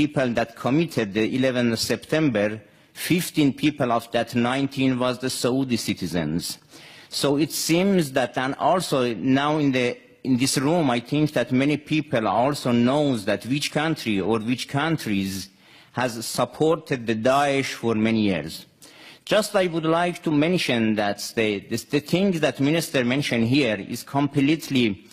people that committed the 11th September, 15 people of that 19 was the Saudi citizens. So it seems that, and also now in this room, I think that many people also knows that which country or which countries has supported the Daesh for many years. Just I would like to mention that the things that Minister mentioned here is completely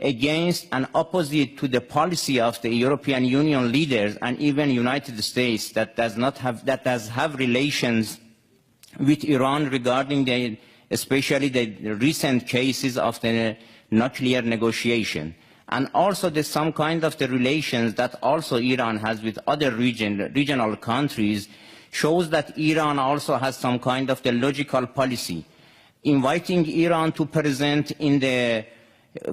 against and opposite to the policy of the European Union leaders and even United States that does have relations with Iran regarding especially the recent cases of the nuclear negotiation. And also there's some kind of the relations that also Iran has with other regional countries shows that Iran also has some kind of the logical policy. Inviting Iran to present in the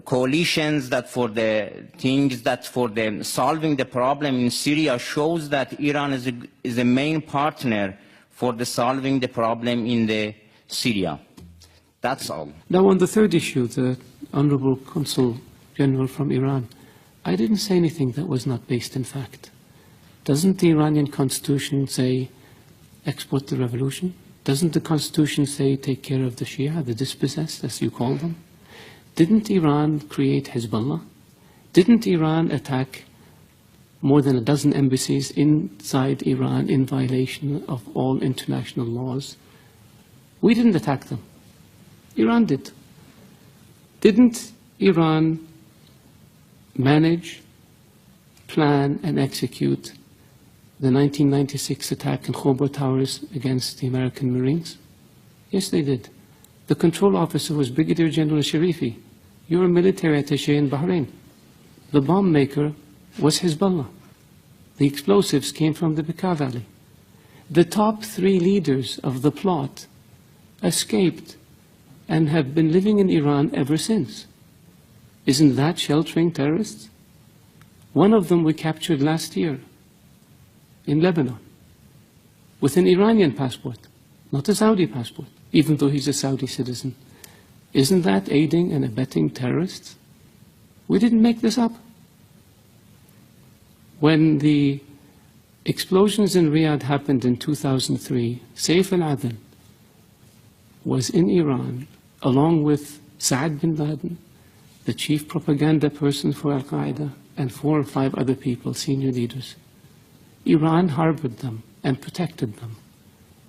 coalitions that for the things that for the solving the problem in Syria shows that Iran is a main partner for the solving the problem in the Syria. That's all. Now on the third issue, the Honorable Consul General from Iran, I didn't say anything that was not based in fact. Doesn't the Iranian constitution say export the revolution? Doesn't the constitution say take care of the Shia, the dispossessed, as you call them? Didn't Iran create Hezbollah? Didn't Iran attack more than a dozen embassies inside Iran in violation of all international laws? We didn't attack them. Iran did. Didn't Iran manage, plan, and execute the 1996 attack in Khobar Towers against the American Marines? Yes, they did. The control officer was Brigadier General Sharifi. You're a military attaché in Bahrain. The bomb maker was Hezbollah. The explosives came from the Bekaa Valley. The top 3 leaders of the plot escaped and have been living in Iran ever since. Isn't that sheltering terrorists? One of them we captured last year in Lebanon with an Iranian passport, not a Saudi passport, even though he's a Saudi citizen. Isn't that aiding and abetting terrorists? We didn't make this up. When the explosions in Riyadh happened in 2003, Saif al-Adl was in Iran along with Saad bin Laden, the chief propaganda person for Al-Qaeda, and 4 or 5 other people, senior leaders. Iran harbored them and protected them.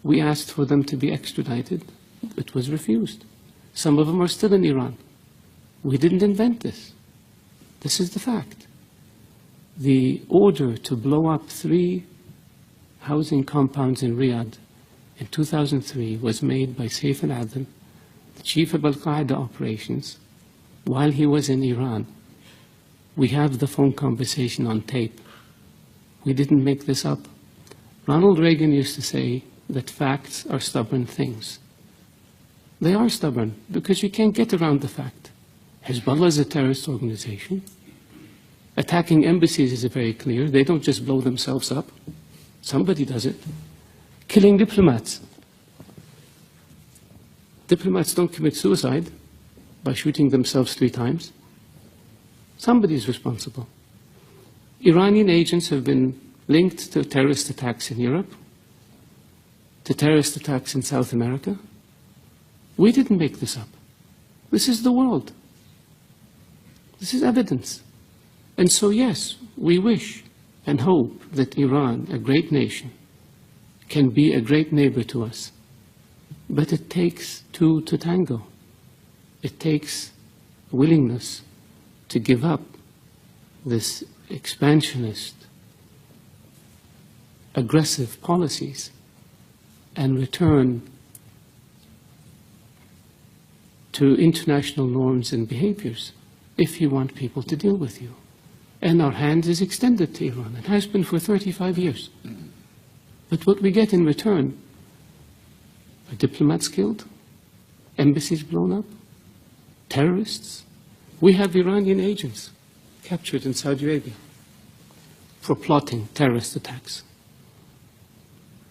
We asked for them to be extradited. It was refused. Some of them are still in Iran. We didn't invent this. This is the fact. The order to blow up 3 housing compounds in Riyadh in 2003 was made by Saif al-Adl, the chief of Al-Qaeda operations, while he was in Iran. We have the phone conversation on tape. We didn't make this up. Ronald Reagan used to say that facts are stubborn things. They are stubborn because you can't get around the fact. Hezbollah is a terrorist organization. Attacking embassies is very clear. They don't just blow themselves up. Somebody does it. Killing diplomats. Diplomats don't commit suicide by shooting themselves 3 times. Somebody is responsible. Iranian agents have been linked to terrorist attacks in Europe, to terrorist attacks in South America. We didn't make this up. This is the world. This is evidence. And so, yes, we wish and hope that Iran, a great nation, can be a great neighbor to us. But it takes 2 to tango. It takes willingness to give up this expansionist, aggressive policies and return to international norms and behaviors if you want people to deal with you. And our hand is extended to Iran. It has been for 35 years. But what we get in return are diplomats killed, embassies blown up, terrorists. We have Iranian agents captured in Saudi Arabia for plotting terrorist attacks.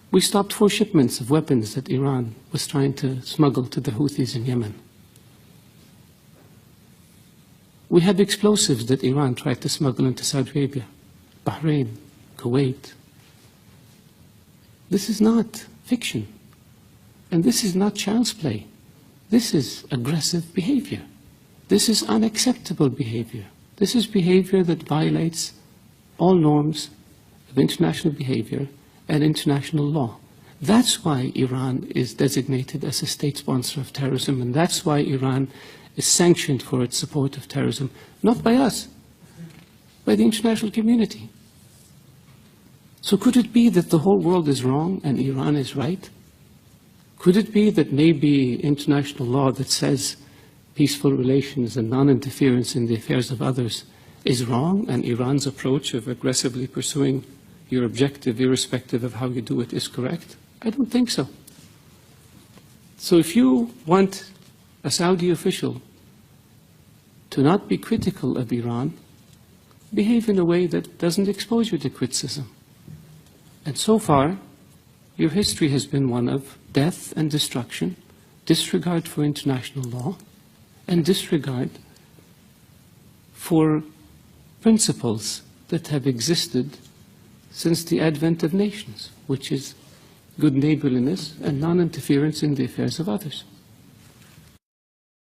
We stopped 4 shipments of weapons that Iran was trying to smuggle to the Houthis in Yemen. We had explosives that Iran tried to smuggle into Saudi Arabia, Bahrain, Kuwait. This is not fiction. And this is not child's play. This is aggressive behavior. This is unacceptable behavior. This is behavior that violates all norms of international behavior and international law. That's why Iran is designated as a state sponsor of terrorism, and that's why Iran is sanctioned for its support of terrorism, not by us, by the international community. So could it be that the whole world is wrong and Iran is right? Could it be that maybe international law that says peaceful relations and non-interference in the affairs of others is wrong, and Iran's approach of aggressively pursuing your objective, irrespective of how you do it, is correct? I don't think so. So if you want a Saudi official to not be critical of Iran, behave in a way that doesn't expose you to criticism. And so far, your history has been one of death and destruction, disregard for international law, and disregard for principles that have existed since the advent of nations, which is good neighborliness and non-interference in the affairs of others.